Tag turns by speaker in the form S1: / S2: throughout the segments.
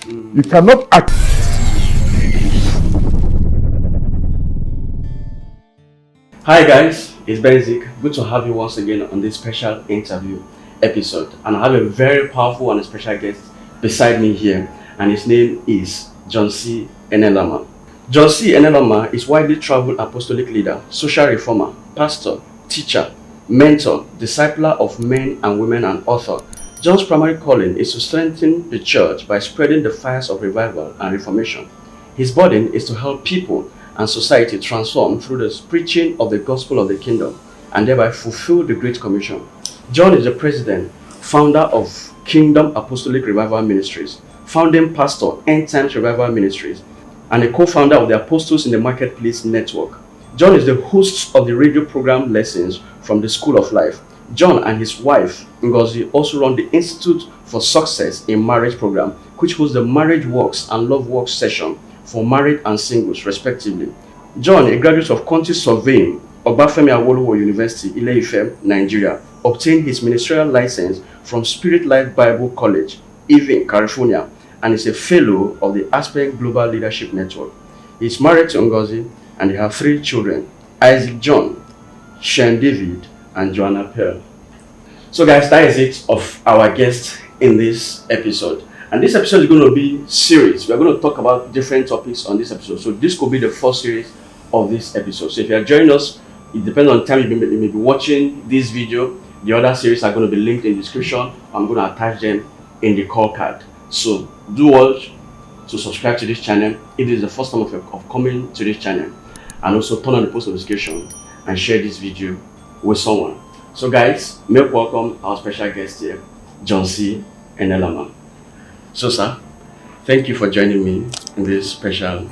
S1: You cannot act.
S2: Hi guys, it's Benzik. Good to have you once again on this special interview episode. And I have a very powerful and special guest beside me here, and his name is John C. Enelamah. John C. Enelamah is widely traveled apostolic leader, social reformer, pastor, teacher, mentor, discipler of men and women, and author. John's primary calling is to strengthen the church by spreading the fires of revival and reformation. His burden is to help people and society transform through the preaching of the gospel of the kingdom and thereby fulfill the Great Commission. John is the president, founder of Kingdom Apostolic Revival Ministries, founding pastor, End Times Revival Ministries, and a co-founder of the Apostles in the Marketplace Network. John is the host of the radio program Lessons from the School of Life. John and his wife, Ngozi, also run the Institute for Success in Marriage program, which hosts the Marriage Works and Love Works session for married and singles, respectively. John, a graduate of Quantity Surveying, Obafemi Awolowo University, Ile-Ife, Nigeria, obtained his ministerial license from Spirit Life Bible College, Irvine, California, and is a fellow of the Aspen Global Leadership Network. He is married to Ngozi, and they have 3 children: Isaac John, Shane David, and Joanna Pearl. So guys, that is it of our guest in this episode. And this episode is going to be series. We are going to talk about different topics on this episode. So this could be the first series of this episode. So if you are joining us, it depends on the time you may be watching this video. The other series are going to be linked in the description. I'm going to attach them in the call card. So do watch to subscribe to this channel if it is the first time of coming to this channel. And also turn on the post notification and share this video with someone. So guys, make welcome our special guest here, John C. Enelamah. So sir, thank you for joining me in this special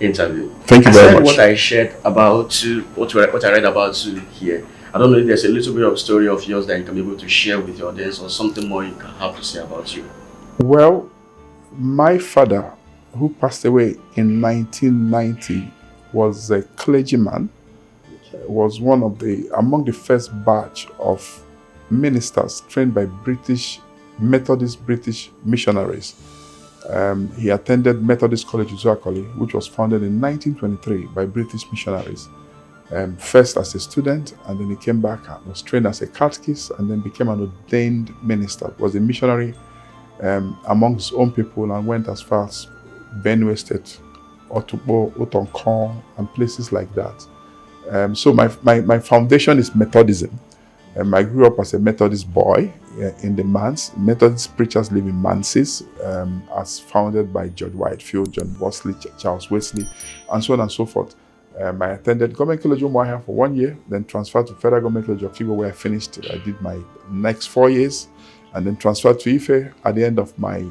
S2: interview.
S1: Thank you very much.
S2: What I shared about you, what I read about you here. I don't know if there's a little bit of story of yours that you can be able to share with your audience, or something more you can have to say about you.
S1: Well, my father, who passed away in 1990, was a clergyman. Was one of among the first batch of ministers trained by Methodist British missionaries. He attended Methodist College Uzuakoli, which was founded in 1923 by British missionaries. First as a student, and then he came back and was trained as a catechist, and then became an ordained minister. Was a missionary among his own people, and went as far as Benue State, Otukpo, Otonkon, and places like that. So my foundation is Methodism. I grew up as a Methodist boy in the Mans. Methodist preachers live in Manses, as founded by George Whitefield, John Wesley, Charles Wesley, and so on and so forth. I attended Government College Umuahia for 1 year, then transferred to Federal Government College of Kibo, where I finished. I did my next 4 years, and then transferred to Ife. At the end of my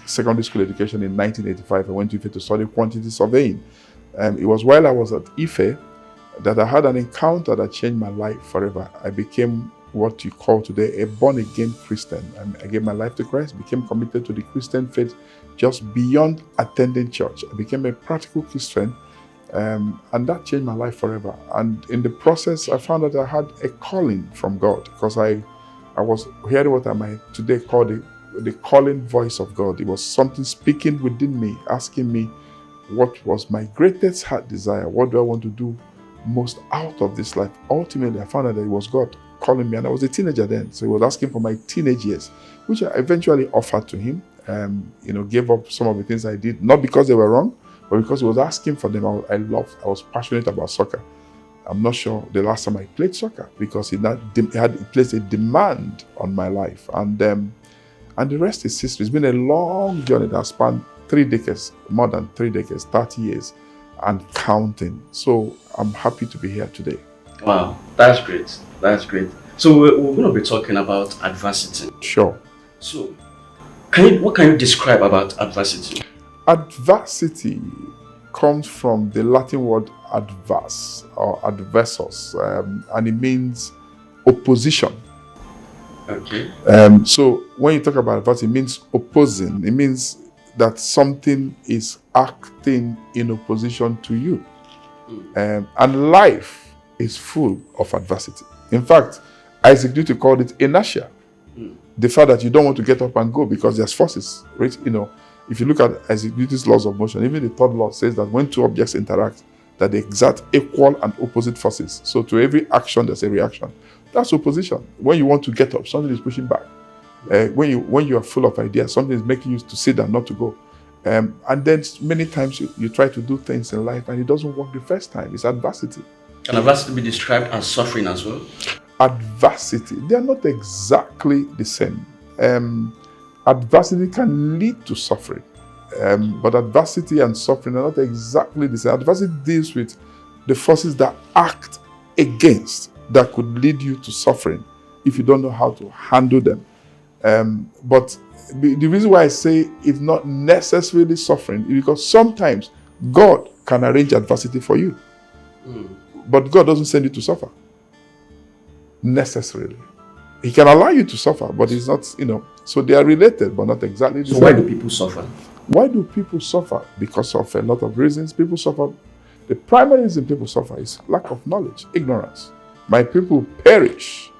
S1: secondary school education in 1985, I went to Ife to study quantity surveying. It was while I was at Ife that I had an encounter that changed my life forever. I became what you call today a born-again Christian. I gave my life to Christ, became committed to the Christian faith just beyond attending church. I became a practical Christian, and that changed my life forever. And in the process, I found that I had a calling from God, because I was hearing what I might today call the calling voice of God. It was something speaking within me, asking me what was my greatest heart desire. What do I want to do most out of this life? Ultimately, I found out that it was God calling me, and I was a teenager then, so he was asking for my teenage years, which I eventually offered to him. Gave up some of the things I did, not because they were wrong, but because he was asking for them. I was passionate about soccer. I'm not sure the last time I played soccer, because he placed a demand on my life, and the rest is history. It's been a long journey that spanned 3 decades, more than 3 decades, 30 years. And counting. So I'm happy to be here today.
S2: Wow, that's great. That's great. So we're going to be talking about adversity.
S1: Sure.
S2: So, what can you describe about adversity?
S1: Adversity comes from the Latin word adverse or adversus, and it means opposition.
S2: Okay.
S1: So when you talk about adversity, it means opposing. It means that something is acting in opposition to you. And life is full of adversity. In fact, Isaac Newton called it inertia. The fact that you don't want to get up and go because there's forces, right? If you look at as Newton's laws of motion, even the third law says that when two objects interact, that they exert equal and opposite forces. So to every action, there's a reaction. That's opposition. When you want to get up, something is pushing back. When you are full of ideas, something is making you to sit down, not to go. And then many times you try to do things in life and it doesn't work the first time. It's adversity.
S2: Can adversity be described as suffering as well?
S1: Adversity, they are not exactly the same. Adversity can lead to suffering, but adversity and suffering are not exactly the same. Adversity deals with the forces that act against, that could lead you to suffering if you don't know how to handle them. But the reason why I say it's not necessarily suffering is because sometimes God can arrange adversity for you, but God doesn't send you to suffer necessarily. He can allow you to suffer, but it's not, so they are related, but not exactly the same.
S2: So why do people suffer?
S1: Why do people suffer? Because of a lot of reasons. People suffer. The primary reason people suffer is lack of knowledge, ignorance. My people perish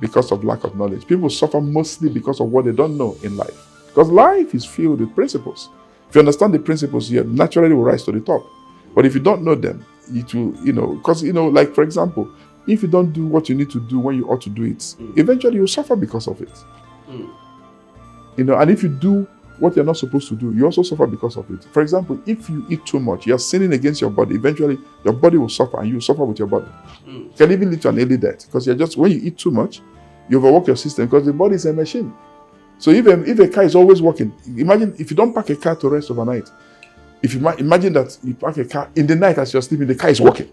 S1: because of lack of knowledge. People suffer mostly because of what they don't know in life. Because life is filled with principles. If you understand the principles, you naturally will rise to the top. But if you don't know them, it will, because, like for example, if you don't do what you need to do when you ought to do it, eventually you'll suffer because of it. And if you do what you're not supposed to do, you also suffer because of it. For example, if you eat too much, you're sinning against your body. Eventually, your body will suffer and you will suffer with your body. It can even lead to an early death because when you eat too much, you overwork your system because the body is a machine. So if a car is always working, imagine if you don't park a car to rest overnight. If you imagine that you park a car in the night as you're sleeping, the car is working.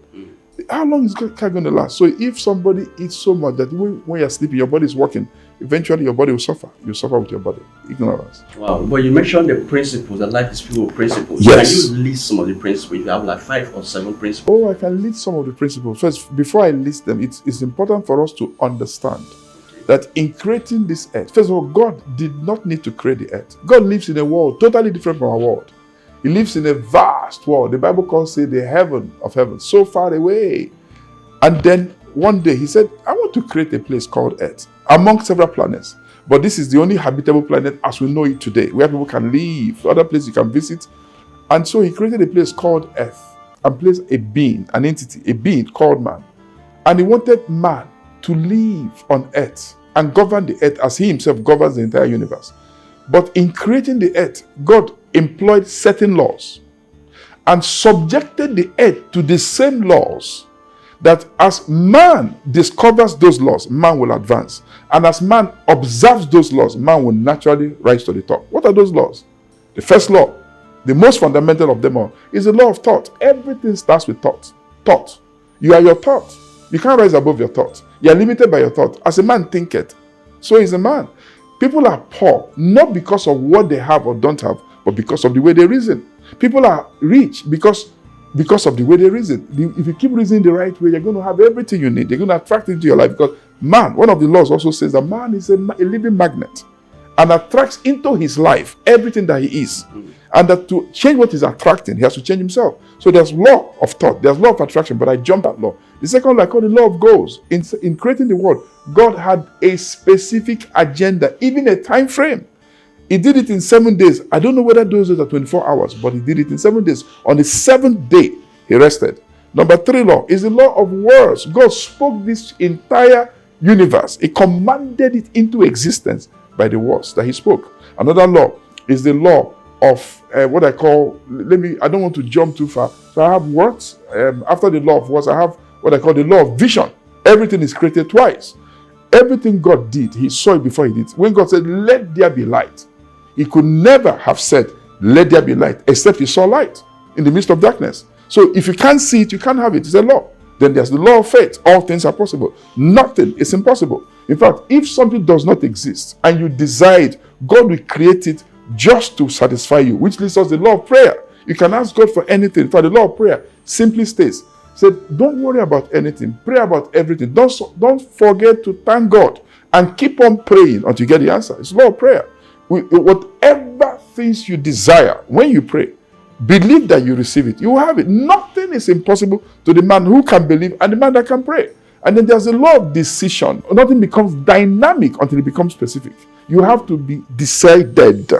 S1: How long is the car going to last? So if somebody eats so much that when you're sleeping, your body is working, eventually your body will suffer. You suffer with your body. Ignorance.
S2: Wow. But you mentioned the principles, that life is filled with principles.
S1: Yes.
S2: Can you list some of the principles? You have like 5 or 7 principles.
S1: Oh, I can list some of the principles. First, before I list them, it's important for us to understand that in creating this earth, first of all, God did not need to create the earth. God lives in a world totally different from our world. He lives in a vast world. The Bible calls it the heaven of heaven, so far away. And then one day he said, I want to create a place called Earth among several planets. But this is the only habitable planet as we know it today, where people can live, other places you can visit. And so he created a place called Earth and placed a being, an entity, a being called man. And he wanted man to live on Earth and govern the Earth as he himself governs the entire universe. But in creating the Earth, God employed certain laws and subjected the earth to the same laws, that as man discovers those laws, man will advance. And as man observes those laws, man will naturally rise to the top. What are those laws? The first law, the most fundamental of them all, is the law of thought. Everything starts with thought. Thought. You are your thought. You can't rise above your thought. You are limited by your thought. As a man thinketh, so is a man. People are poor, not because of what they have or don't have, but because of the way they reason. People are rich because of the way they reason. If you keep reasoning the right way, you're going to have everything you need. You're going to attract it into your life, because man, one of the laws also says that man is a living magnet and attracts into his life everything that he is. And that to change what is attracting, he has to change himself. So there's law of thought, there's law of attraction, but I jumped that law. The second law I call the law of goals. In creating the world, God had a specific agenda, even a time frame. He did it in 7 days. I don't know whether those days are 24 hours, but he did it in 7 days. On the 7th day, he rested. Number 3 law is the law of words. God spoke this entire universe. He commanded it into existence by the words that he spoke. Another law is the law of what I call, I don't want to jump too far. So I have words. After the law of words, I have what I call the law of vision. Everything is created twice. Everything God did, he saw it before he did. When God said, let there be light, he could never have said, let there be light, except he saw light in the midst of darkness. So if you can't see it, you can't have it. It's a law. Then there's the law of faith. All things are possible. Nothing is impossible. In fact, if something does not exist and you decide, God will create it just to satisfy you, which leads us to the law of prayer. You can ask God for anything. In fact, the law of prayer simply states, said, don't worry about anything. Pray about everything. Don't forget to thank God and keep on praying until you get the answer. It's the law of prayer. Whatever things you desire, when you pray, believe that you receive it. You will have it. Nothing is impossible to the man who can believe and the man that can pray. And then there's a law of decision. Nothing becomes dynamic until it becomes specific. You have to be decided.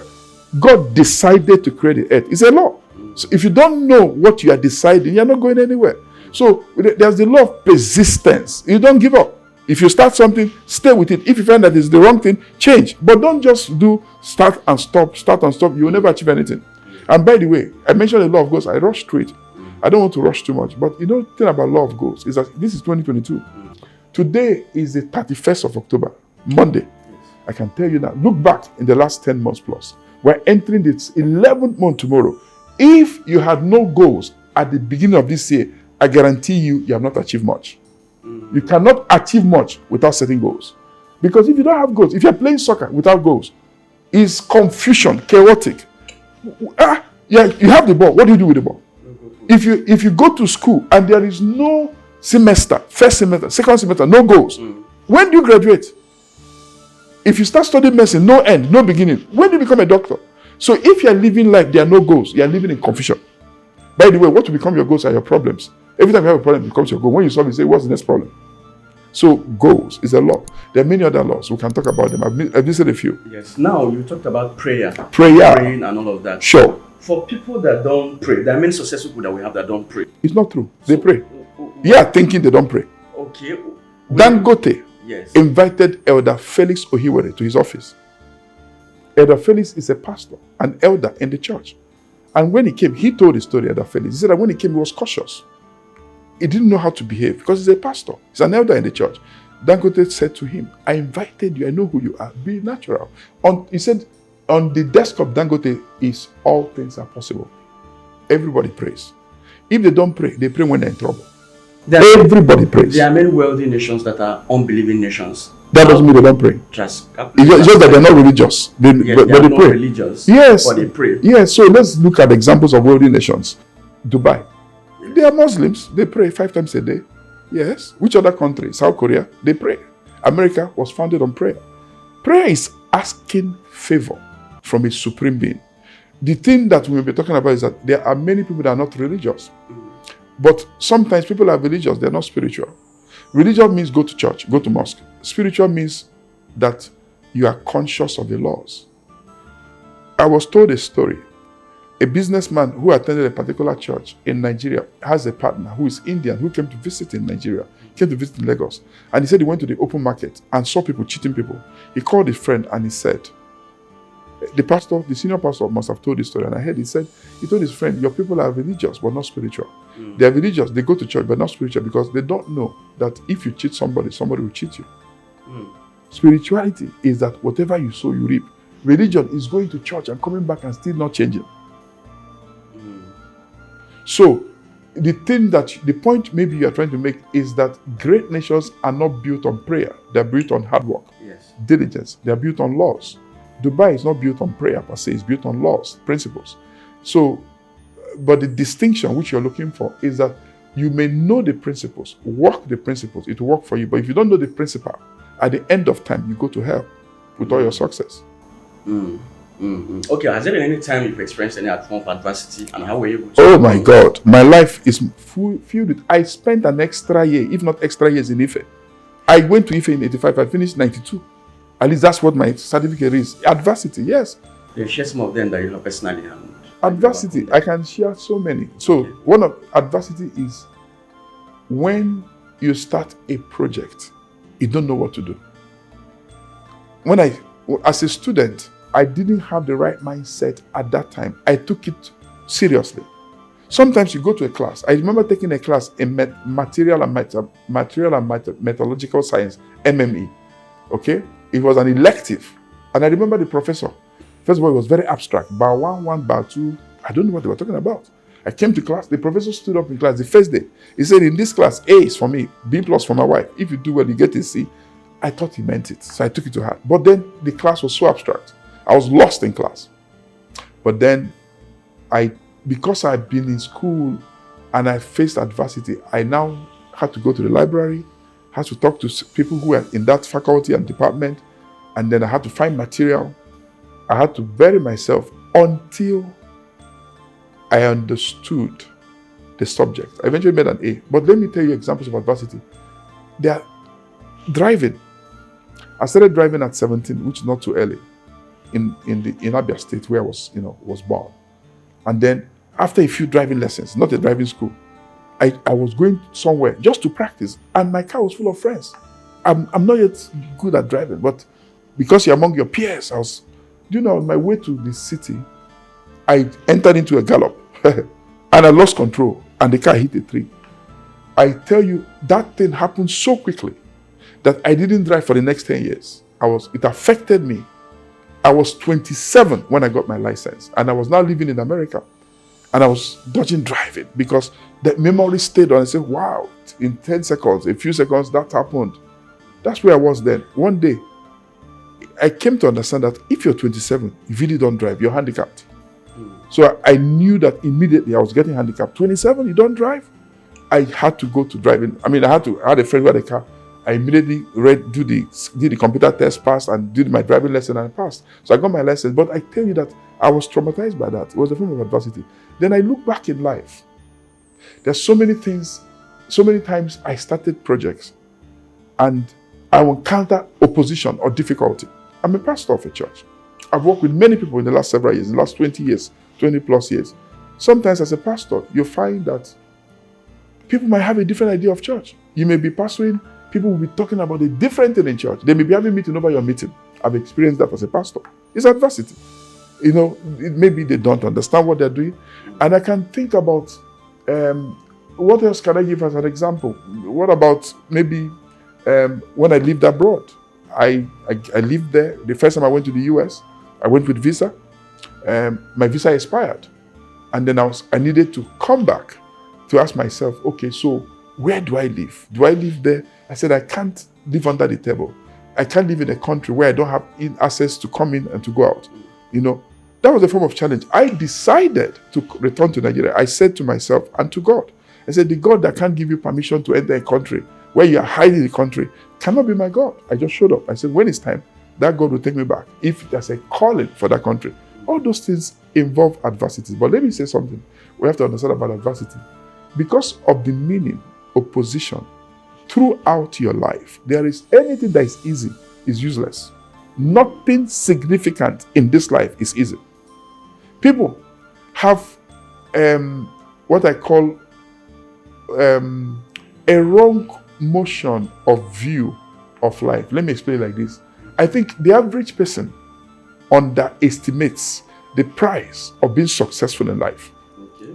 S1: God decided to create the earth. It's a law. So if you don't know what you are deciding, you're not going anywhere. So there's the law of persistence. You don't give up. If you start something, stay with it. If you find that it's the wrong thing, change. But don't just do start and stop, start and stop. You will never achieve anything. And by the way, I mentioned the law of goals. I rushed through it. I don't want to rush too much. But you know, the thing about law of goals is that this is 2022. Today is the 31st of October, Monday. I can tell you now, look back in the last 10 months plus. We're entering this 11th month tomorrow. If you had no goals at the beginning of this year, I guarantee you have not achieved much. You cannot achieve much without setting goals. Because if you don't have goals, if you're playing soccer without goals, it's confusion, chaotic. Yeah, you have the ball. What do you do with the ball? If you go to school and there is no semester, first semester, second semester, no goals, when do you graduate? If you start studying medicine, no end, no beginning, when do you become a doctor? So if you're living life, there are no goals, you're living in confusion. By the way, what will become your goals are your problems. Every time you have a problem, it becomes your goal. When you solve it, you say, what's the next problem? So goals is a law. There are many other laws. We can talk about them. I've listed a few.
S2: Yes. Now you talked about prayer.
S1: Praying
S2: and all of that.
S1: Sure.
S2: For people that don't pray, there are many successful people that we have that don't pray.
S1: It's not true. They pray. Yeah, thinking they don't pray.
S2: Okay.
S1: Dangote
S2: Yes.
S1: invited Elder Felix Ohiwere to his office. Elder Felix is a pastor, an elder in the church. And when he came, he told the story, Elder Felix. He said that when he came, he was cautious. He didn't know how to behave because he's a pastor. He's an elder in the church. Dangote said to him, I invited you. I know who you are. Be natural. He said, on the desk of Dangote is all things are possible. Everybody prays. If they don't pray, they pray when they're in trouble. Everybody prays.
S2: There are many wealthy nations that are unbelieving nations.
S1: That doesn't mean they don't pray.
S2: Just
S1: It's just that they're not religious. But they pray.
S2: Religious,
S1: yes.
S2: but they pray.
S1: Yes. So let's look at examples of wealthy nations. Dubai. They are Muslims. They pray 5 times a day. Yes. Which other country? South Korea. They pray. America was founded on prayer. Prayer is asking favor from a supreme being. The thing that we will be talking about is that there are many people that are not religious. But sometimes people are religious, they're not spiritual. Religion means go to church, go to mosque. Spiritual means that you are conscious of the laws. I was told a story. A businessman who attended a particular church in Nigeria has a partner who is Indian who came to visit in Nigeria, came to visit in Lagos. And he said he went to the open market and saw people cheating people. He called his friend and he said, the senior pastor must have told this story, and I heard he told his friend, your people are religious but not spiritual. They are religious, they go to church but not spiritual because they don't know that if you cheat somebody, somebody will cheat you. Spirituality is that whatever you sow, you reap. Religion is going to church and coming back and still not changing. So the point maybe you are trying to make is that great nations are not built on prayer. They are built on hard work, diligence. They are built on laws. Dubai is not built on prayer per se, it's built on laws, principles. So, but the distinction which you're looking for is that you may know the principles, work the principles, it will work for you. But if you don't know the principle, at the end of time, you go to hell with all your success.
S2: Okay, has there been any time you've experienced any form of adversity and how were you able to?
S1: Oh my God, my life is filled with, I spent an extra year, if not extra years in Ife. I went to Ife in 85, I finished 92. At least that's what my certificate is. Adversity, yes.
S2: You share some of them that you know personally.
S1: Adversity, I can share so many. So one of adversity is when you start a project, you don't know what to do. As a student, I didn't have the right mindset at that time. I took it seriously. Sometimes you go to a class. I remember taking a class in material and metallurgical science, MME. Okay? It was an elective. And I remember the professor. First of all, it was very abstract. Bar 1, bar 2, I don't know what they were talking about. I came to class. The professor stood up in class the first day. He said, in this class, A is for me, B plus for my wife. If you do well, you get a C. I thought he meant it. So I took it to heart. But then the class was so abstract. I was lost in class. But then because I'd been in school and I faced adversity, I now had to go to the library, had to talk to people who were in that faculty and department, and then I had to find material. I had to bury myself until I understood the subject. I eventually made an A. But let me tell you examples of adversity. They are driving. I started driving at 17, which is not too early. in Abia State where I was born. And then after a few driving lessons, not a driving school, I was going somewhere just to practice, and my car was full of friends. I'm not yet good at driving, but because you're among your peers, on my way to the city, I entered into a gallop and I lost control and the car hit a tree. I tell you, that thing happened so quickly that I didn't drive for the next 10 years. It affected me. I was 27 when I got my license, and I was now living in America, and I was dodging driving because that memory stayed on. I said, wow, in 10 seconds, a few seconds, that happened. That's where I was then. One day, I came to understand that if you're 27, you really don't drive, you're handicapped. So I knew that immediately I was getting handicapped. 27, you don't drive? I had to go to driving. I had a friend who had a car. I immediately did the computer test, passed, and did my driving lesson and passed. So I got my license. But I tell you that I was traumatized by that. It was a form of adversity. Then I look back in life. There's so many things, so many times I started projects and I will encounter opposition or difficulty. I'm a pastor of a church. I've worked with many people in the last several years, in the last 20 years, 20 plus years. Sometimes as a pastor, you find that people might have a different idea of church. You may be pastoring, people will be talking about a different thing in church. They may be having a meeting over your meeting. I've experienced that as a pastor. It's adversity. Maybe they don't understand what they're doing. And I can think about, what else can I give as an example? What about maybe when I lived abroad? I lived there. The first time I went to the US, I went with visa. My visa expired. And then I needed to come back to ask myself, okay, so where do I live? Do I live there? I said, I can't live under the table. I can't live in a country where I don't have access to come in and to go out. That was a form of challenge. I decided to return to Nigeria. I said to myself and to God, I said, the God that can't give you permission to enter a country where you are hiding the country cannot be my God. I just showed up. I said, when it's time, that God will take me back. If there's a calling for that country. All those things involve adversity. But let me say something. We have to understand about adversity. Because of the meaning, opposition, throughout your life, anything that is easy is useless. Nothing significant in this life is easy. People have what I call a wrong motion of view of life. Let me explain it like this. I think the average person underestimates the price of being successful in life. Okay.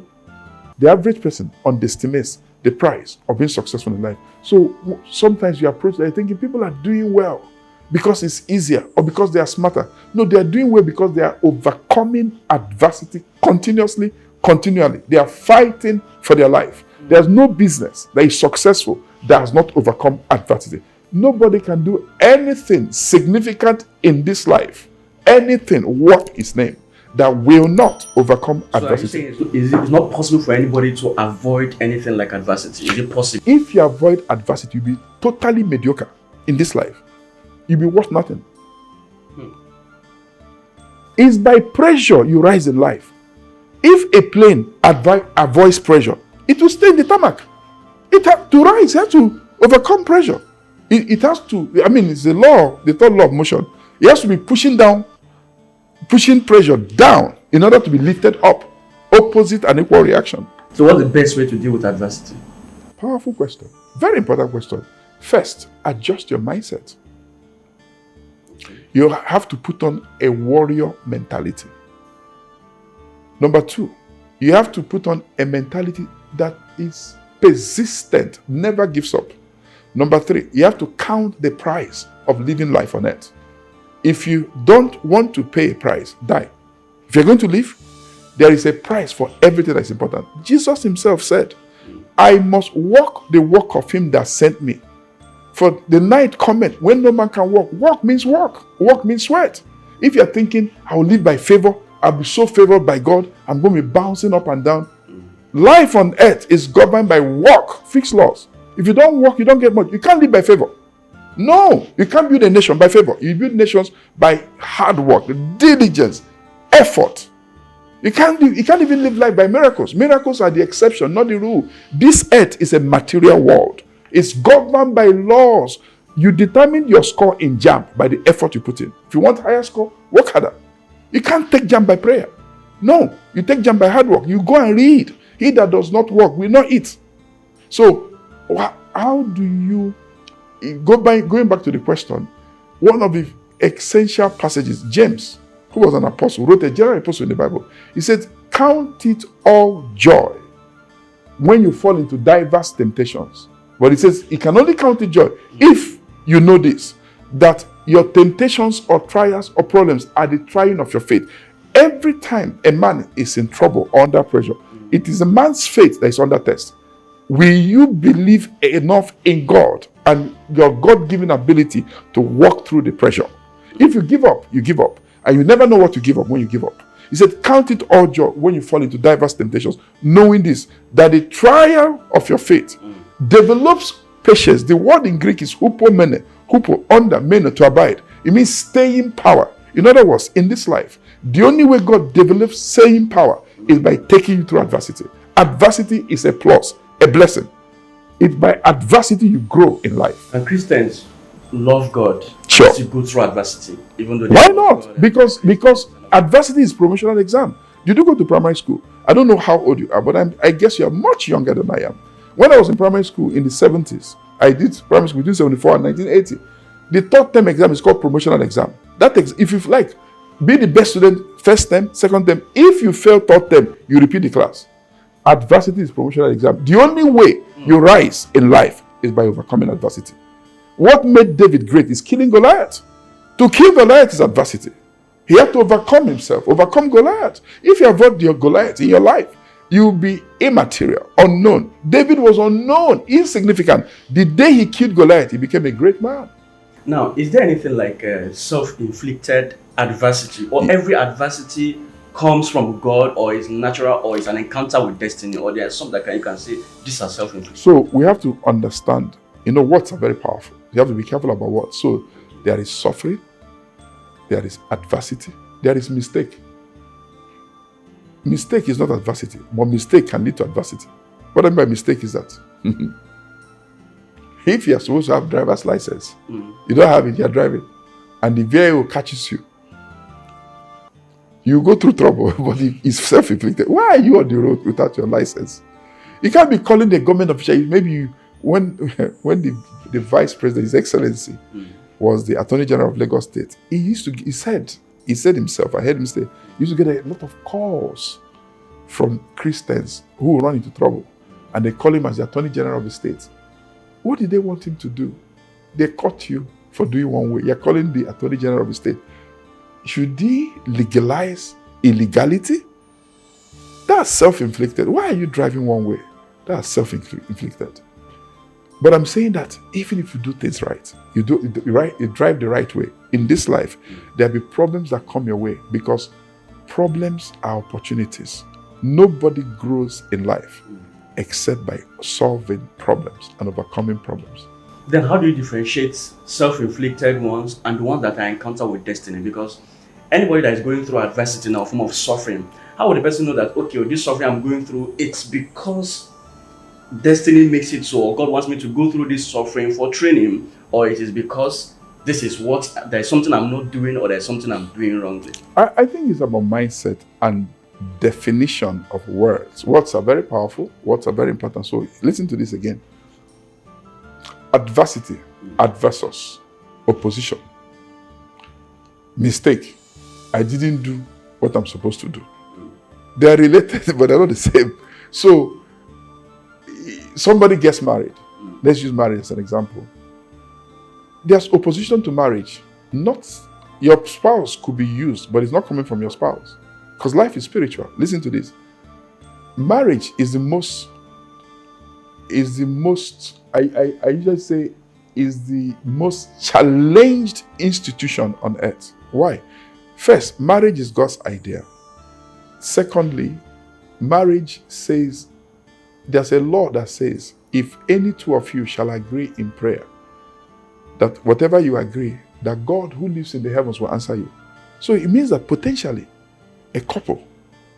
S1: The average person underestimates the price of being successful in life. So sometimes you approach that thinking people are doing well because it's easier or because they are smarter. No, they are doing well because they are overcoming adversity continually. They are fighting for their life. There's no business that is successful that has not overcome adversity. Nobody can do anything significant in this life, anything worth its name, that will not overcome adversity.
S2: So it's not possible for anybody to avoid anything like adversity? Is it possible?
S1: If you avoid adversity, you'll be totally mediocre in this life. You'll be worth nothing. It's by pressure you rise in life. If a plane avoids pressure, it will stay in the tarmac. To rise, it has to overcome pressure. It has to, it's the third law of motion. It has to be pushing pressure down in order to be lifted up. Opposite and equal reaction.
S2: So what's the best way to deal with adversity?
S1: Powerful question. Very important question. First, adjust your mindset. You have to put on a warrior mentality. Number 2, you have to put on a mentality that is persistent, never gives up. Number 3, you have to count the price of living life on earth. If you don't want to pay a price, die. If you're going to live, there is a price for everything that's important. Jesus himself said, I must walk the walk of him that sent me. For the night cometh when no man can walk. Walk means work. Work means sweat. If you're thinking, I will live by favor, I'll be so favored by God, I'm going to be bouncing up and down. Life on earth is governed by work, fixed laws. If you don't work, you don't get much. You can't live by favor. No, you can't build a nation by favor. You build nations by hard work, diligence, effort. You can't even live life by miracles. Miracles are the exception, not the rule. This earth is a material world. It's governed by laws. You determine your score in JAMB by the effort you put in. If you want higher score, work harder. You can't take jam by prayer. No, you take jam by hard work. You go and read. He that does not work will not eat. So, how do you going back to the question? One of the essential passages, James, who was an apostle, wrote a general apostle in the Bible. He said, "Count it all joy when you fall into diverse temptations." But he says, "You can only count it joy if you know this, that your temptations or trials or problems are the trying of your faith." Every time a man is in trouble or under pressure, it is a man's faith that is under test. Will you believe enough in God and your God-given ability to walk through the pressure? If you give up, you give up. And you never know what to give up when you give up. He said, "Count it all joy when you fall into diverse temptations, knowing this, that the trial of your faith develops patience." The word in Greek is hupomene, hupo, under, mene, to abide. It means staying power. In other words, in this life, the only way God develops staying power is by taking you through adversity. Adversity is a plus, a blessing. It's by adversity you grow in life.
S2: And Christians love God.
S1: Sure.
S2: As you go through adversity, even though
S1: why not? Because adversity is promotional exam. Did you go to primary school? I don't know how old you are, but I guess you are much younger than I am. When I was in primary school in the 70s, I did primary school between 74 and 1980. The third term exam is called promotional exam. If you like, be the best student first term, second term. If you fail third term, you repeat the class. Adversity is promotional exam. The only way you rise in life is by overcoming adversity. What made David great is killing Goliath. To kill Goliath is adversity. He had to overcome himself, overcome Goliath. If you avoid your Goliath in your life, you will be immaterial, unknown. David was unknown, insignificant. The day he killed Goliath, he became a great man.
S2: Now, is there anything like self-inflicted adversity, or every adversity comes from God, or is natural, or is an encounter with destiny, or there are some that you can say these are self-inflicted?
S1: So we have to understand, words are very powerful. You have to be careful about words. So there is suffering, there is adversity, there is mistake. Mistake is not adversity, but mistake can lead to adversity. What I mean by mistake is that if you are supposed to have driver's license, you don't have it, you are driving, and the vehicle catches you, you go through trouble, but it's self-inflicted. Why are you on the road without your license? You can't be calling the government official. Maybe when the vice president, His Excellency, was the Attorney General of Lagos State, he said himself, I heard him say, he used to get a lot of calls from Christians who run into trouble, and they call him as the Attorney General of the state. What did they want him to do? They caught you for doing one way. You're calling the Attorney General of the state. Should he legalize illegality? That's self-inflicted. Why are you driving one way? That's self-inflicted. But I'm saying that even if you do things right, you drive the right way. In this life, there'll be problems that come your way, because problems are opportunities. Nobody grows in life except by solving problems and overcoming problems.
S2: Then how do you differentiate self-inflicted ones and the ones that I encounter with destiny? Because anybody that is going through adversity in a form of suffering, how would the person know that, okay, this suffering I'm going through, it's because destiny makes it so, or God wants me to go through this suffering for training, or it is because there's something I'm not doing, or there's something I'm doing wrongly?
S1: I think it's about mindset and definition of words. Words are very powerful. Words are very important. So listen to this again. Adversity, adversus, opposition, mistake. I didn't do what I'm supposed to do. They are related, but they're not the same. So somebody gets married. Let's use marriage as an example. There's opposition to marriage. Not your spouse could be used, but it's not coming from your spouse. Because life is spiritual. Listen to this. Marriage is the most, I usually say, is the most challenged institution on earth. Why? First, marriage is God's idea. Secondly, marriage says, there's a law that says, if any two of you shall agree in prayer, that whatever you agree, that God who lives in the heavens will answer you. So it means that potentially a couple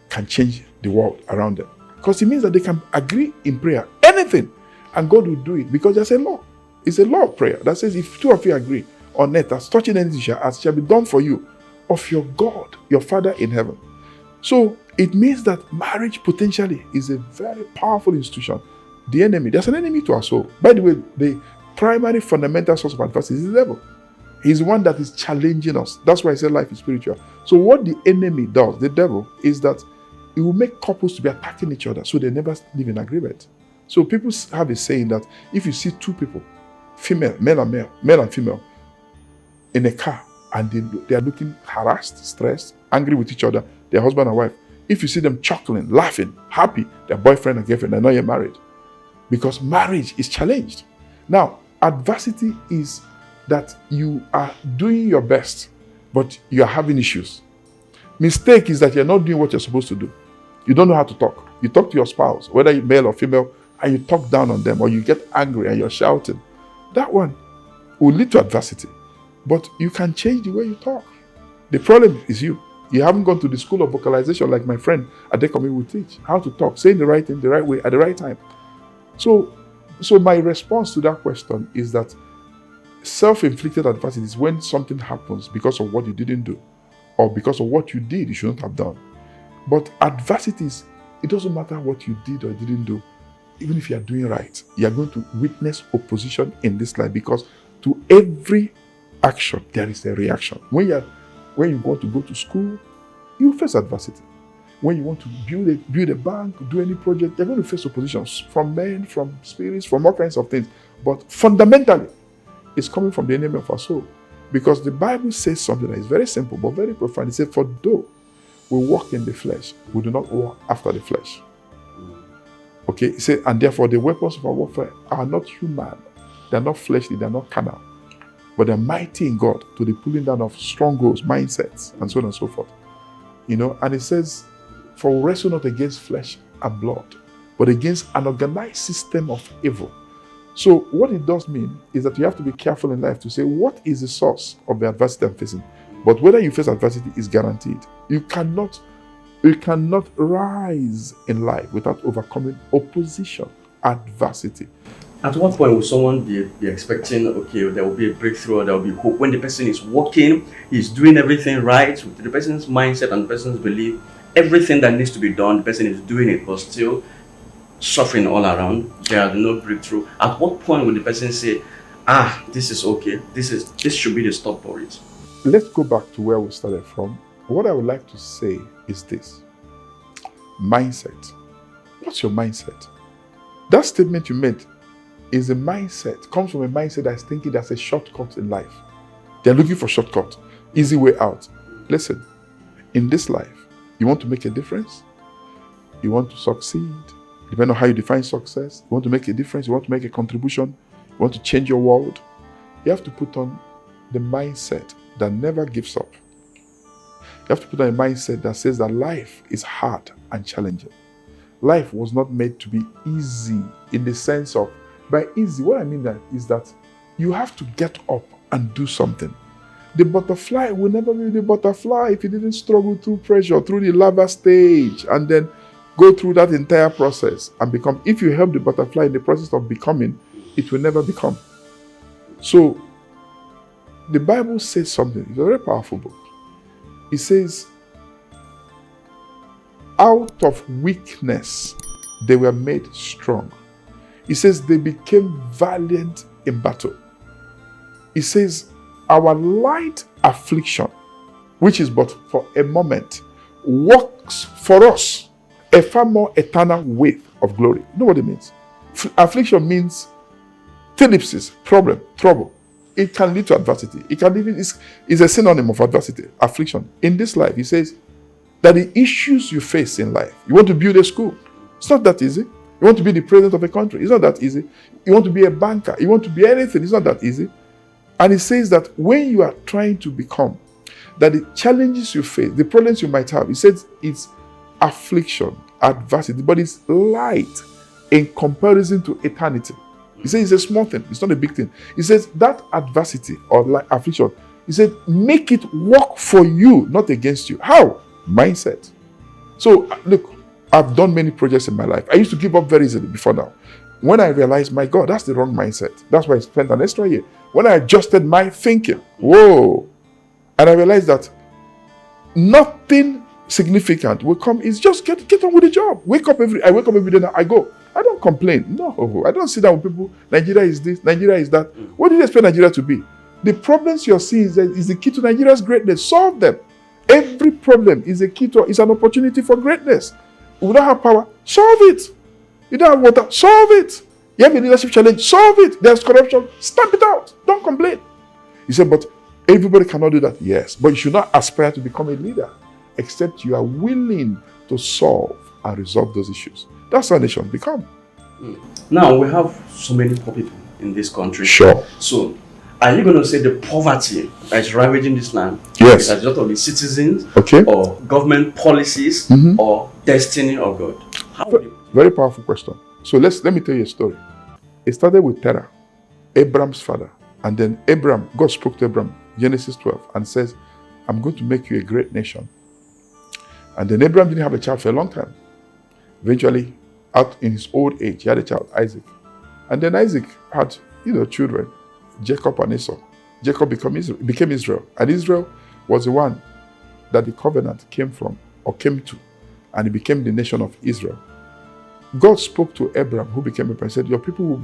S1: can change the world around them. Because it means that they can agree in prayer, anything, and God will do it, because there's a law. It's a law of prayer that says if two of you agree on earth as touching anything shall be done for you of your God, your Father in heaven. So it means that marriage potentially is a very powerful institution. The enemy, there's an enemy to our soul. By the way, the primary fundamental source of adversity is the devil. He's the one that is challenging us. That's why I say life is spiritual. So what the enemy does, the devil, is that it will make couples to be attacking each other so they never live in agreement. So people have a saying that if you see two people, female, male and female, in a car, and they are looking harassed, stressed, angry with each other, their husband and wife, if you see them chuckling, laughing, happy, their boyfriend and girlfriend, they're not yet married. Because marriage is challenged. Now, adversity is that you are doing your best, but you are having issues. Mistake is that you're not doing what you're supposed to do. You don't know how to talk. You talk to your spouse, whether you're male or female, and you talk down on them, or you get angry and you're shouting. That one will lead to adversity. But you can change the way you talk. The problem is you. You haven't gone to the school of vocalization like my friend Adekomi will teach. How to talk, saying the right thing the right way at the right time. So my response to that question is that self-inflicted adversity is when something happens because of what you didn't do, or because of what you did you shouldn't have done. But adversity is, it doesn't matter what you did or didn't do. Even if you are doing right, you are going to witness opposition in this life, because to every action there is a reaction. When you want to go to school, you face adversity. When you want to build a bank, do any project, you're going to face oppositions from men, from spirits, from all kinds of things. But fundamentally, it's coming from the enemy of our soul. Because the Bible says something that is very simple but very profound. It says, for though we walk in the flesh, we do not walk after the flesh. Okay, it says, and therefore the weapons of our warfare are not human. They are not fleshly, they are not carnal. But they're mighty in God to the pulling down of strongholds, mindsets, and so on and so forth. And it says, for we wrestle not against flesh and blood, but against an organized system of evil. So what it does mean is that you have to be careful in life to say, what is the source of the adversity I'm facing? But whether you face adversity is guaranteed. You cannot rise in life without overcoming opposition, adversity.
S2: At what point will someone be expecting, okay, there will be a breakthrough, or there will be hope? When the person is working, he's doing everything right, with the person's mindset and the person's belief, everything that needs to be done, the person is doing it, but still suffering all around, there are no breakthrough. At what point will the person say, this is okay, this should be the stop for it?
S1: Let's go back to where we started from. What I would like to say is this. Mindset. What's your mindset? That statement you made is a mindset, comes from a mindset that's thinking there's a shortcut in life. They're looking for shortcut, easy way out. Listen, in this life, you want to make a difference, you want to succeed, depending on how you define success, you want to make a difference, you want to make a contribution, you want to change your world, you have to put on the mindset that never gives up. You have to put on a mindset that says that life is hard and challenging. Life was not made to be easy in the sense of, by easy, what I mean is that you have to get up and do something. The butterfly will never be the butterfly if you didn't struggle through pressure, through the larva stage, and then go through that entire process and become. If you help the butterfly in the process of becoming, it will never become. So, the Bible says something. It's a very powerful book. It says, out of weakness, they were made strong. It says they became valiant in battle. It says our light affliction, which is but for a moment, works for us a far more eternal weight of glory. You know what it means? Affliction means thlipsis, problem, trouble. It can lead to adversity. It can even is a synonym of adversity, affliction. In this life, he says that the issues you face in life, you want to build a school, it's not that easy. You want to be the president of a country, it's not that easy. You want to be a banker, you want to be anything, it's not that easy. And it says that when you are trying to become, that the challenges you face, the problems you might have, it says it's affliction, adversity, but it's light in comparison to eternity. He says it's a small thing, it's not a big thing. He says that adversity or affliction, he said, make it work for you, not against you. How? Mindset. So look, I've done many projects in my life. I used to give up very easily before now. When I realized, my God, that's the wrong mindset. That's why I spent an extra year. When I adjusted my thinking, whoa, and I realized that Nothing significant will come. It's just get on with the job. I wake up every day now, I go. I don't complain. No, I don't sit down with people. Nigeria is this, Nigeria is that. What do you expect Nigeria to be? The problems you're seeing is the key to Nigeria's greatness. Solve them. Every problem is is an opportunity for greatness. We don't have power, solve it. You don't have water, solve it. You have a leadership challenge, solve it. There's corruption, stamp it out. Don't complain. He said, but everybody cannot do that. Yes, but you should not aspire to become a leader except you are willing to solve and resolve those issues. That's how nations become.
S2: Now, we have so many poor people in this country.
S1: Sure.
S2: So, are you going to say the poverty that is ravaging this land
S1: Yes.
S2: is a result of the citizens,
S1: Okay.
S2: or government policies, or destiny of God? How would you...
S1: Very powerful question. So let me tell you a story. It started with Terah, Abraham's father. And then God spoke to Abraham, Genesis 12, and says, I'm going to make you a great nation. And then Abraham didn't have a child for a long time. Eventually, out in his old age, he had a child, Isaac. And then Isaac had, children, Jacob and Esau. Jacob became Israel. And Israel was the one that the covenant came to. And it became the nation of Israel. God spoke to Abraham, who became Abraham, and said, your people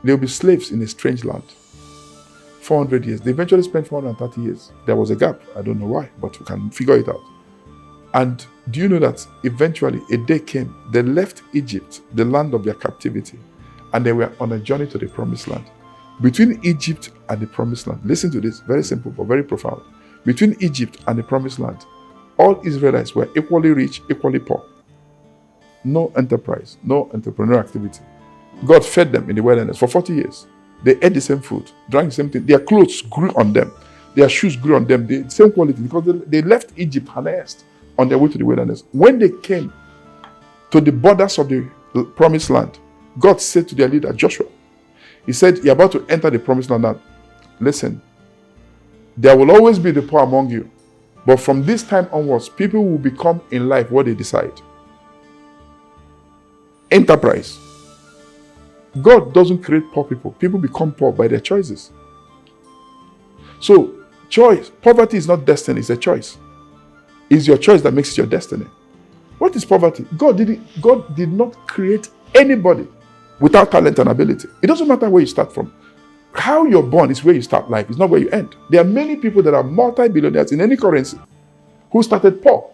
S1: they'll be slaves in a strange land. 400 years. They eventually spent 430 years. There was a gap. I don't know why, but we can figure it out. And do you know that eventually a day came, they left Egypt, the land of their captivity, and they were on a journey to the promised land. Between Egypt and the promised land, listen to this, very simple but very profound. Between Egypt and the promised land, all Israelites were equally rich, equally poor. No enterprise, no entrepreneurial activity. God fed them in the wilderness for 40 years. They ate the same food, drank the same thing. Their clothes grew on them. Their shoes grew on them. The same quality, because they left Egypt harnessed on their way to the wilderness. When they came to the borders of the promised land, God said to their leader, Joshua, he said, you're about to enter the promised land now. Listen, there will always be the poor among you. But from this time onwards, people will become in life what they decide. Enterprise. God doesn't create poor people. People become poor by their choices. So, poverty is not destiny, it's a choice. It's your choice that makes it your destiny. What is poverty? God did not create anybody without talent and ability. It doesn't matter where you start from. How you're born is where you start life. It's not where you end. There are many people that are multi-billionaires in any currency who started poor.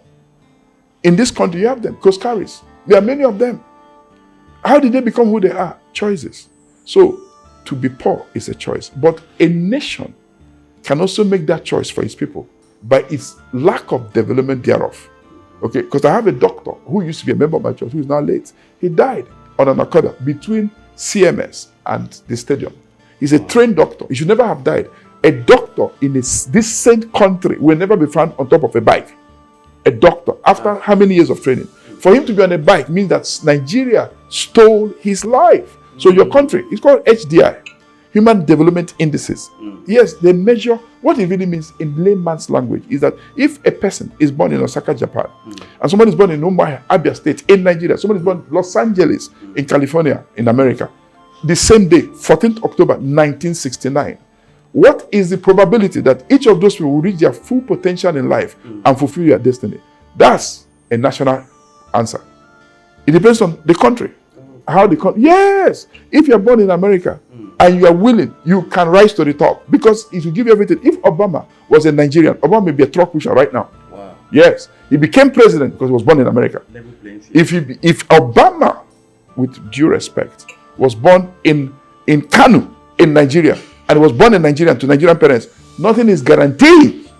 S1: In this country, you have them, Koskaris. There are many of them. How did they become who they are? Choices. So, to be poor is a choice. But a nation can also make that choice for its people by its lack of development thereof. Okay, because I have a doctor who used to be a member of my church who is now late. He died on an Okada between CMS and the stadium. He's a trained doctor. He should never have died. A doctor in this same country will never be found on top of a bike. A doctor, after how many years of training? For him to be on a bike means that Nigeria stole his life. So your country, it's called HDI, Human Development Indices. Yes, they measure, what it really means in layman's language is that if a person is born in Osaka, Japan, and somebody is born in Umuahia, Abia State, in Nigeria, somebody is born in Los Angeles, in California, in America, the same day, 14th October 1969, what is the probability that each of those people will reach their full potential in life and fulfill their destiny? That's a national answer. It depends on the country. How the country. Yes! If you're born in America and you are willing, you can rise to the top because it will give you everything. If Obama was a Nigerian, Obama may be a truck pusher right now.
S2: Wow.
S1: Yes. He became president because he was born in America. If Obama, with due respect, was born in Kano, in Nigeria, and was born in Nigeria to Nigerian parents, nothing is guaranteed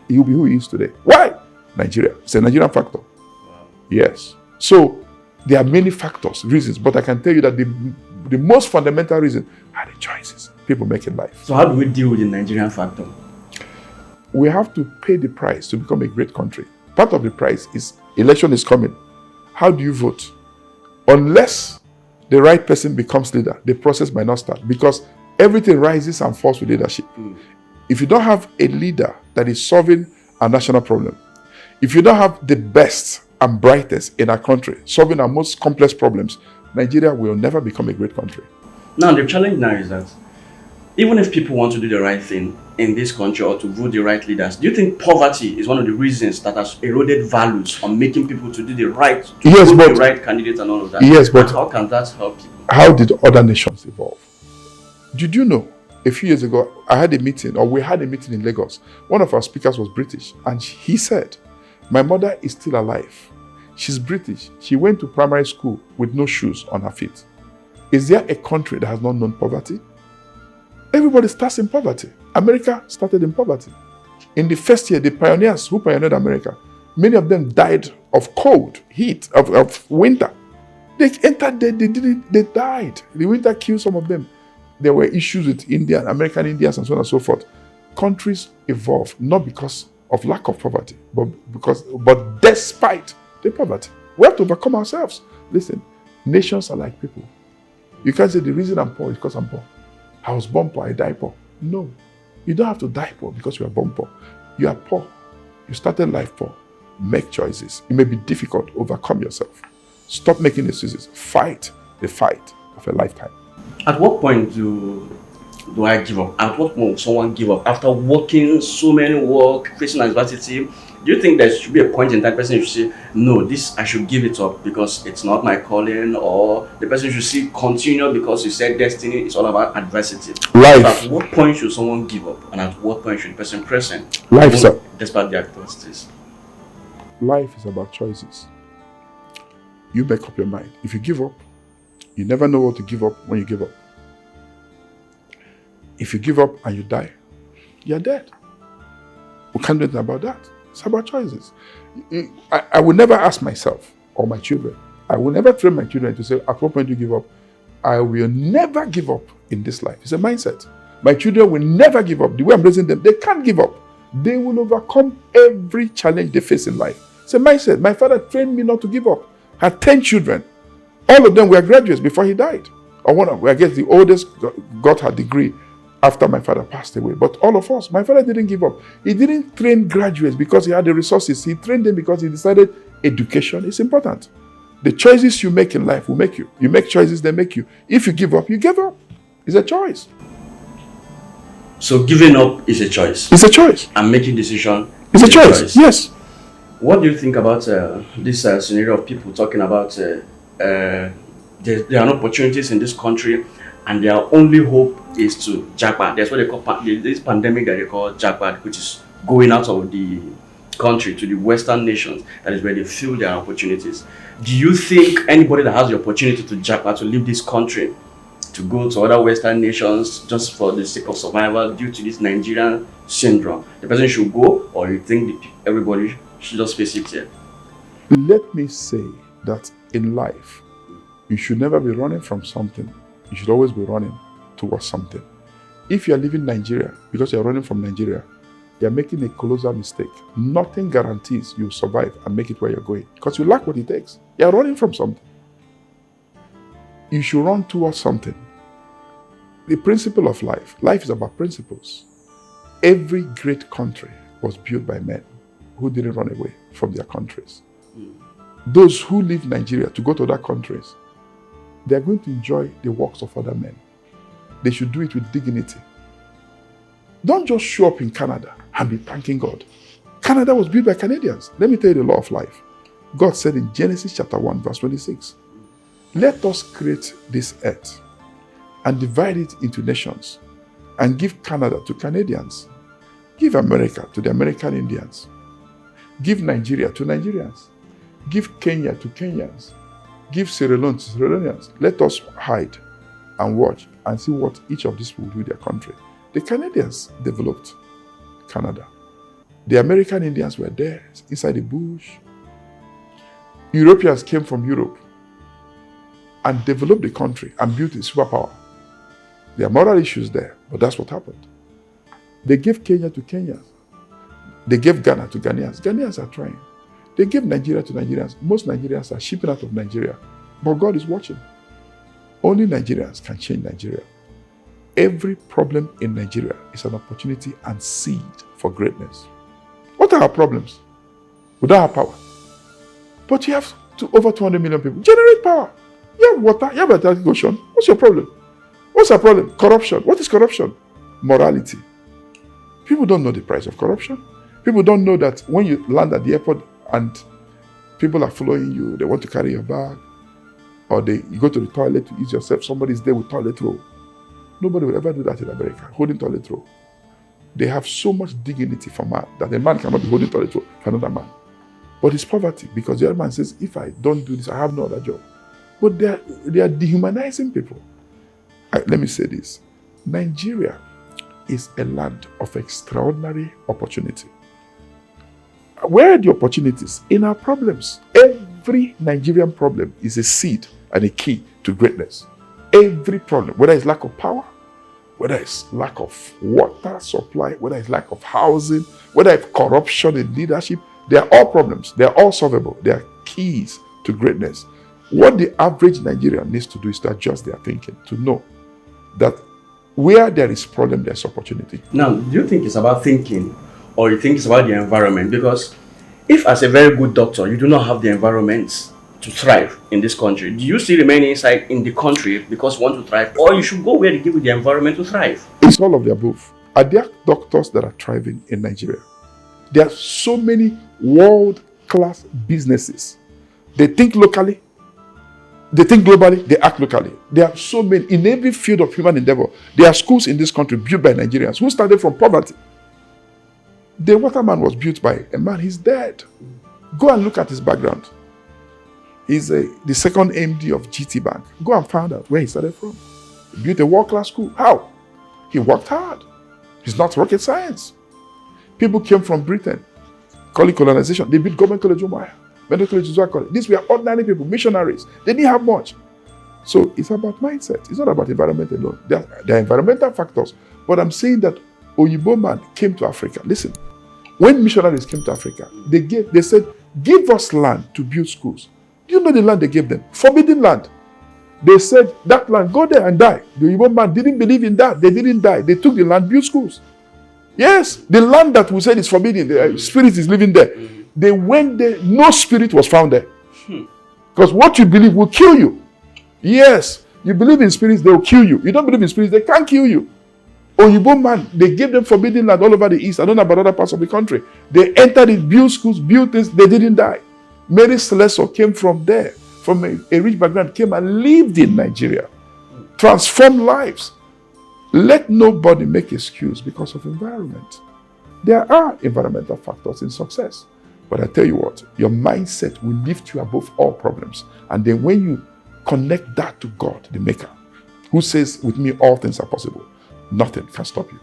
S1: he will be who he is today. Why? Nigeria. It's a Nigerian factor. Wow. Yes. So, there are many factors, reasons, but I can tell you that the most fundamental reason are the choices people make in life.
S2: So how do we deal with the Nigerian factor?
S1: We have to pay the price to become a great country. Part of the price is election is coming. How do you vote? Unless the right person becomes leader, the process might not start because everything rises and falls with leadership. If you don't have a leader that is solving a national problem, if you don't have the best and brightest in our country, solving our most complex problems, Nigeria will never become a great country.
S2: Now, the challenge now is that Even if people want to do the right thing in this country or to vote the right leaders, do you think poverty is one of the reasons that has eroded values on making people to do the right, to
S1: Yes,
S2: vote
S1: but
S2: the right candidate and all of that?
S1: yes,
S2: And
S1: but
S2: how can that help people?
S1: how did other nations evolve? Did you know a few years ago I had a meeting, or we had a meeting in Lagos? One of our speakers was British, and he said, "My mother is still alive. She's British. She went to primary school with no shoes on her feet." Is there a country that has not known poverty? Everybody starts in poverty. America started in poverty. In the first year, the pioneers who pioneered America, many of them died of cold, heat, of winter. They entered there, they died. The winter killed some of them. There were issues with Indian, American Indians, and so on and so forth. Countries evolved not because of lack of poverty, but despite the poverty. We have to overcome ourselves. Listen, nations are like people. You can't say the reason I'm poor is because I'm poor. I was born poor, I die poor. No, you don't have to die poor because you are born poor. You are poor. You started life poor. Make choices. It may be difficult. Overcome yourself. Stop making excuses. Fight the fight of a lifetime.
S2: At what point do I give up? At what point will someone give up after working so many work, facing adversity? Do you think there should be a point in that person should say, no, this I should give it up because it's not my calling, or the person should see continue because you said destiny is all about adversity?
S1: Life.
S2: So at what point should someone give up, and at what point should the person press in?
S1: Life is
S2: despite their adversities.
S1: Life is about choices. You make up your mind. If you give up, you never know what to give up when you give up. If you give up and you die, you're dead. We can't do anything about that. It's about choices. I will never ask myself or my children. I will never train my children to say, at what point do you give up? I will never give up in this life. It's a mindset. My children will never give up. The way I'm raising them, they can't give up. They will overcome every challenge they face in life. It's a mindset. My father trained me not to give up. I had 10 children. All of them were graduates before he died. Or one of, I guess the oldest got her degree after my father passed away. But all of us, my father didn't give up. He didn't train graduates because he had the resources. He trained them because he decided education is important. The choices you make in life will make you. You make choices, they make you. If you give up, you give up. It's a choice.
S2: So giving up is a choice.
S1: It's a choice.
S2: And making decision
S1: is a choice. Yes.
S2: What do you think about this scenario of people talking about there are no opportunities in this country and their only hope is to jackpot? That's what they call this pandemic that they call jackpot, which is going out of the country to the Western nations. That is where they feel their opportunities. Do you think anybody that has the opportunity to jackpot, to leave this country, to go to other Western nations just for the sake of survival due to this Nigerian syndrome, the person should go, or you think everybody should just face it here?
S1: Let me say that in life, you should never be running from something. You should always be running towards something. If you are leaving Nigeria because you are running from Nigeria, you are making a colossal mistake. Nothing guarantees you'll survive and make it where you're going because you lack what it takes. You are running from something. You should run towards something. The principle of life is about principles. Every great country was built by men who didn't run away from their countries. Those who leave Nigeria to go to other countries, they are going to enjoy the works of other men. They should do it with dignity. Don't just show up in Canada and be thanking God. Canada was built by Canadians. Let me tell you the law of life. God said in Genesis chapter 1, verse 26, let us create this earth and divide it into nations and give Canada to Canadians. Give America to the American Indians. Give Nigeria to Nigerians. Give Kenya to Kenyans. Give Sierra Leone to Sierra Leoneans. Let us hide and watch and see what each of these people do with their country. The Canadians developed Canada. The American Indians were there inside the bush. Europeans came from Europe and developed the country and built a superpower. There are moral issues there, but that's what happened. They gave Kenya to Kenyans. They gave Ghana to Ghanaians. Ghanaians are trying. They gave Nigeria to Nigerians. Most Nigerians are shipping out of Nigeria. But God is watching. Only Nigerians can change Nigeria. Every problem in Nigeria is an opportunity and seed for greatness. What are our problems? We don't have power. But you have over 200 million people. Generate power. You have water. You have Atlantic Ocean. What's your problem? What's the problem? Corruption. What is corruption? Morality. People don't know the price of corruption. People don't know that when you land at the airport and people are following you, they want to carry your bag, or you go to the toilet to use yourself, somebody's there with toilet roll. Nobody will ever do that in America, holding toilet roll. They have so much dignity for man that a man cannot be holding toilet roll for another man. But it's poverty, because the other man says, if I don't do this, I have no other job. But they are dehumanizing people. Let me say this. Nigeria is a land of extraordinary opportunity. Where are the opportunities? In our problems. Every Nigerian problem is a seed and a key to greatness. Every problem, whether it's lack of power, whether it's lack of water supply, whether it's lack of housing, whether it's corruption in leadership, they are all problems. They are all solvable. They are keys to greatness. What the average Nigerian needs to do is to adjust their thinking, to know that where there is problem, there's opportunity.
S2: Now, do you think it's about thinking, or you think it's about the environment? Because if as a very good doctor, you do not have the environment to thrive in this country, do you still remain inside in the country because you want to thrive, or you should go where they give you the environment to thrive?
S1: It's all of the above. Are there doctors that are thriving in Nigeria? There are so many world-class businesses. They think locally, they think globally, they act locally. There are so many, in every field of human endeavor. There are schools in this country built by Nigerians who started from poverty. The waterman was built by a man, he's dead. Go and look at his background. He's the second MD of GT Bank. Go and find out where he started from. He built a world-class school. How? He worked hard. It's not rocket science. People came from Britain, call it colonization. They built government college, medical college. These were ordinary people, missionaries. They didn't have much. So it's about mindset. It's not about environment alone. There are environmental factors. But I'm saying that Oyibo man came to Africa. Listen, when missionaries came to Africa, they said, give us land to build schools. Do you know the land they gave them? Forbidden land. They said, that land, go there and die. The Oyibo man didn't believe in that. They didn't die. They took the land, built schools. Yes, the land that we said is forbidden, the spirit is living there. They went there, no spirit was found there. Because what you believe will kill you. Yes, you believe in spirits, they will kill you. You don't believe in spirits, they can't kill you. Oyibo man, they gave them forbidden land all over the east. I don't know about other parts of the country. They entered it, built schools, built this, they didn't die. Mary Celeste came from there, from a rich background, came and lived in Nigeria. Transformed lives. Let nobody make excuse because of environment. There are environmental factors in success. But I tell you what, your mindset will lift you above all problems. And then when you connect that to God, the Maker, who says, with me all things are possible, nothing can stop you.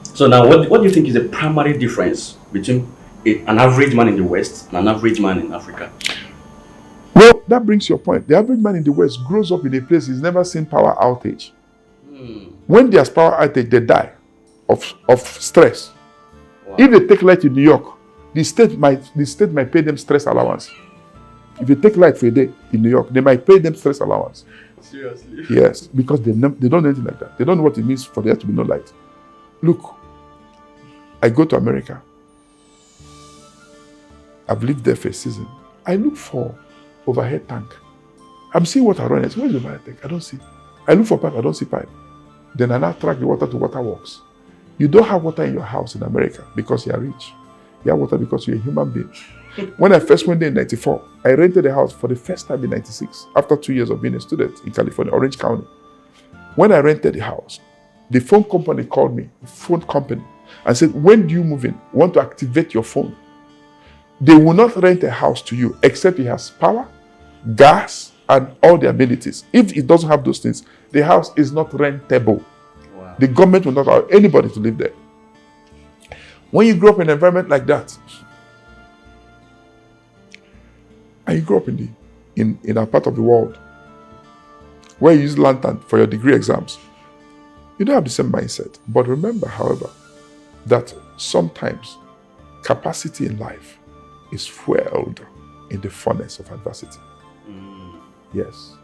S2: So now, what do you think is the primary difference between an average man in the West and an average man in Africa?
S1: Well, that brings your point. The average man in the West grows up in a place he's never seen power outage. When there's power outage, they die of stress. Wow. If they take light in New York, the state might pay them stress allowance. If you take light for a day in New York, they might pay them stress allowance.
S2: Seriously?
S1: Yes, because they don't know anything like that. They don't know what it means for there to be no light. Look, I go to America. I've lived there for a season. I look for overhead tank. I'm seeing water running. I say, where's the overhead tank? I don't see. I look for pipe. I don't see pipe. Then I now track the water to waterworks. You don't have water in your house in America because you are rich. You have water because you're a human being. When I first went there in 94, I rented a house for the first time in 96, after 2 years of being a student in California, Orange County. When I rented the house, the phone company called me, and said, when do you move in? Want to activate your phone? They will not rent a house to you except it has power, gas, and all the amenities. If it doesn't have those things, the house is not rentable. Wow. The government will not allow anybody to live there. When you grow up in an environment like that, and you grow up in a part of the world where you use lantern for your degree exams, you don't have the same mindset. But remember, however, that sometimes capacity in life is fueled in the furnace of adversity. Yes.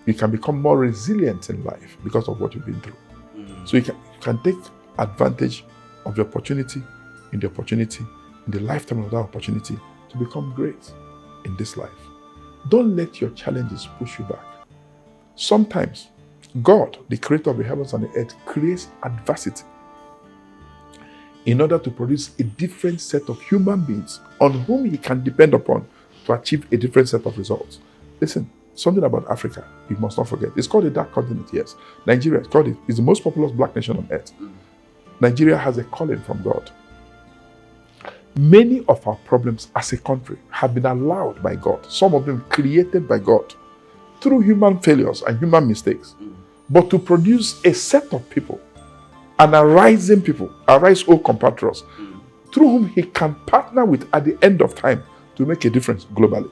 S1: You can become more resilient in life because of what you've been through. So you can take advantage of the opportunity, in the lifetime of that opportunity to become great in this life. Don't let your challenges push you back. Sometimes God, the creator of the heavens and the earth, creates adversity in order to produce a different set of human beings on whom he can depend upon to achieve a different set of results. Listen, something about Africa you must not forget. It's called a dark continent, yes. Nigeria is the most populous black nation on earth. Nigeria has a calling from God. Many of our problems as a country have been allowed by God, some of them created by God, through human failures and human mistakes, but to produce a set of people, an arising people, arise, O compatriots, through whom he can partner with at the end of time to make a difference globally.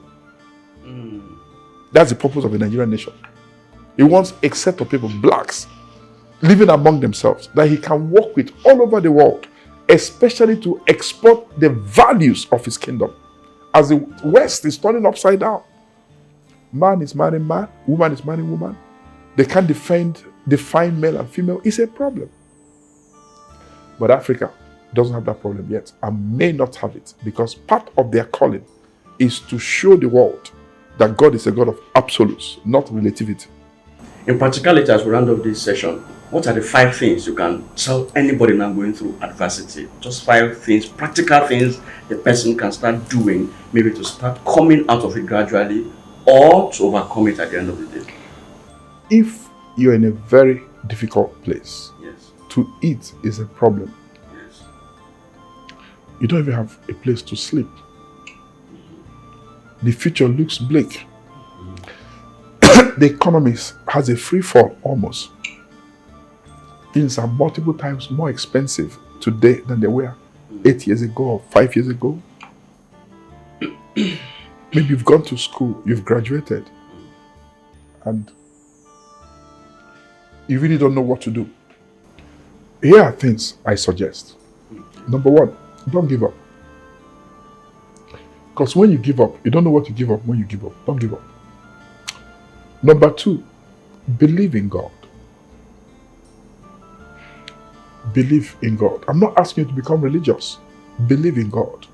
S1: That's the purpose of the Nigerian nation. He wants a set of people, blacks, living among themselves, that he can work with all over the world, especially to export the values of his kingdom. As the West is turning upside down, man is marrying man, woman is marrying woman. They can't define male and female. It's a problem. But Africa doesn't have that problem yet and may not have it, because part of their calling is to show the world that God is a God of absolutes, not relativity.
S2: In practicality, as we round up this session, what are the 5 things you can tell anybody now going through adversity? Just 5 things, practical things the person can start doing, maybe to start coming out of it gradually or to overcome it at the end of the day.
S1: If you're in a very difficult place,
S2: Yes.
S1: to eat is a problem.
S2: Yes.
S1: You don't even have a place to sleep. The future looks bleak. The economy has a free fall almost. Things are multiple times more expensive today than they were 8 years ago or 5 years ago. Maybe you've gone to school, you've graduated, and you really don't know what to do. Here are things I suggest. Number 1, don't give up. Because when you give up, you don't know what to give up when you give up. Don't give up. Number 2, believe in God. Believe in God. I'm not asking you to become religious. Believe in God.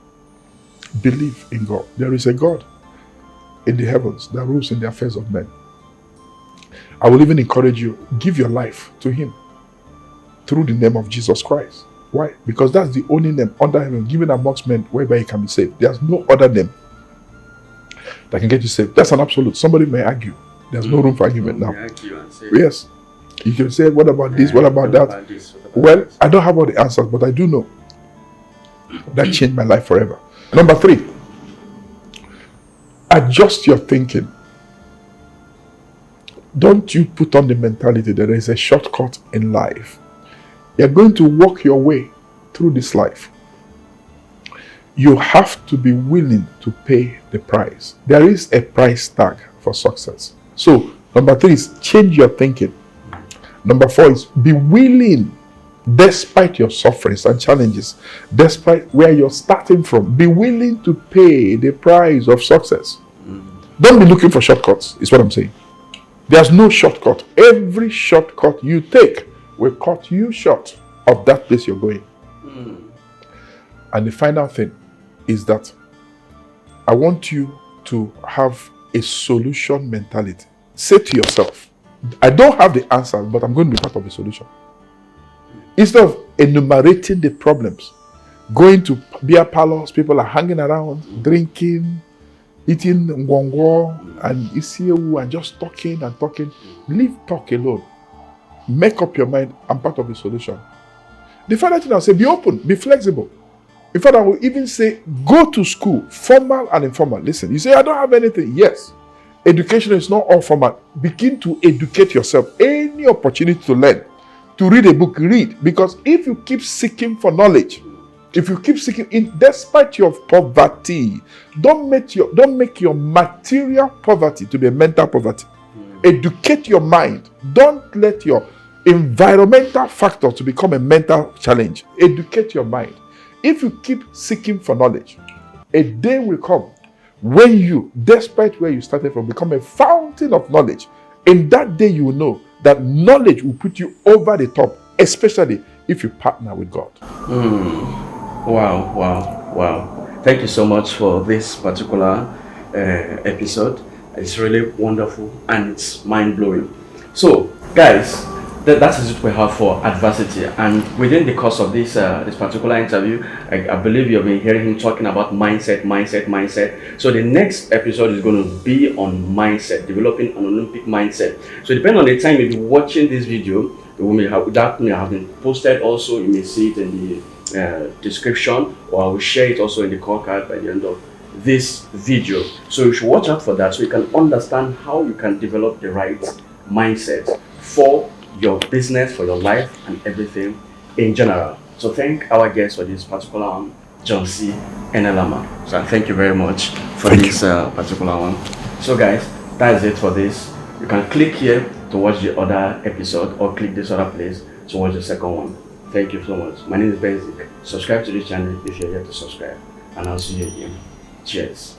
S1: Believe in God. There is a God in the heavens that rules in the affairs of men. I will even encourage you, give your life to him through the name of Jesus Christ. Why? Because that's the only name under heaven given amongst men whereby you can be saved. There's no other name that can get you saved. That's an absolute. Somebody may argue. There's no room for argument now. Yes. You can say, what about this? What about that? Well, I don't have all the answers, but I do know that changed my life forever. Number 3, adjust your thinking. Don't you put on the mentality that there is a shortcut in life. You're going to walk your way through this life. You have to be willing to pay the price. There is a price tag for success. So, number 3 is change your thinking. Number 4 is be willing, despite your sufferings and challenges, despite where you're starting from, be willing to pay the price of success. Don't be looking for shortcuts, is what I'm saying. There's no shortcut. Every shortcut you take will cut you short of that place you're going. And the final thing is that I want you to have a solution mentality. Say to yourself, I don't have the answer, but I'm going to be part of the solution. Instead of enumerating the problems, going to beer parlors, people are hanging around, drinking, eating ngwongwo and isiewu and just talking and talking. Leave talk alone. Make up your mind, I'm part of the solution. The final thing I'll say, be open, be flexible. In fact, I will even say, go to school, formal and informal. Listen, you say, I don't have anything. Yes. Education is not all formal. Begin to educate yourself. Any opportunity to learn, to read a book, read. Because if you keep seeking for knowledge, if you keep seeking, despite your poverty, don't make your material poverty to be a mental poverty. Educate your mind. Don't let your environmental factor to become a mental challenge. Educate your mind. If you keep seeking for knowledge, a day will come when you, despite where you started from, become a fountain of knowledge. In that day, you will know that knowledge will put you over the top, especially if you partner with God.
S2: Wow. Thank you so much for this particular episode. It's really wonderful and it's mind-blowing. So, guys, that is what we have for adversity. And within the course of this particular interview, I believe you've been hearing him talking about mindset. So the next episode is going to be on mindset, developing an Olympic mindset. So depending on the time you'll be watching this video, that may have been posted also. You may see it in the description, or I will share it also in the call card by the end of this video. So you should watch out for that, so you can understand how you can develop the right mindset for your business, for your life, and everything in general. So thank our guest for this particular one, John C. Enelamah. So thank you very much for this particular one. So guys, that is it for this. You can click here to watch the other episode, or click this other place to watch the second one. Thank you so much. My name is Benzik. Subscribe to this channel if you're yet to subscribe, and I'll see you again. Cheers.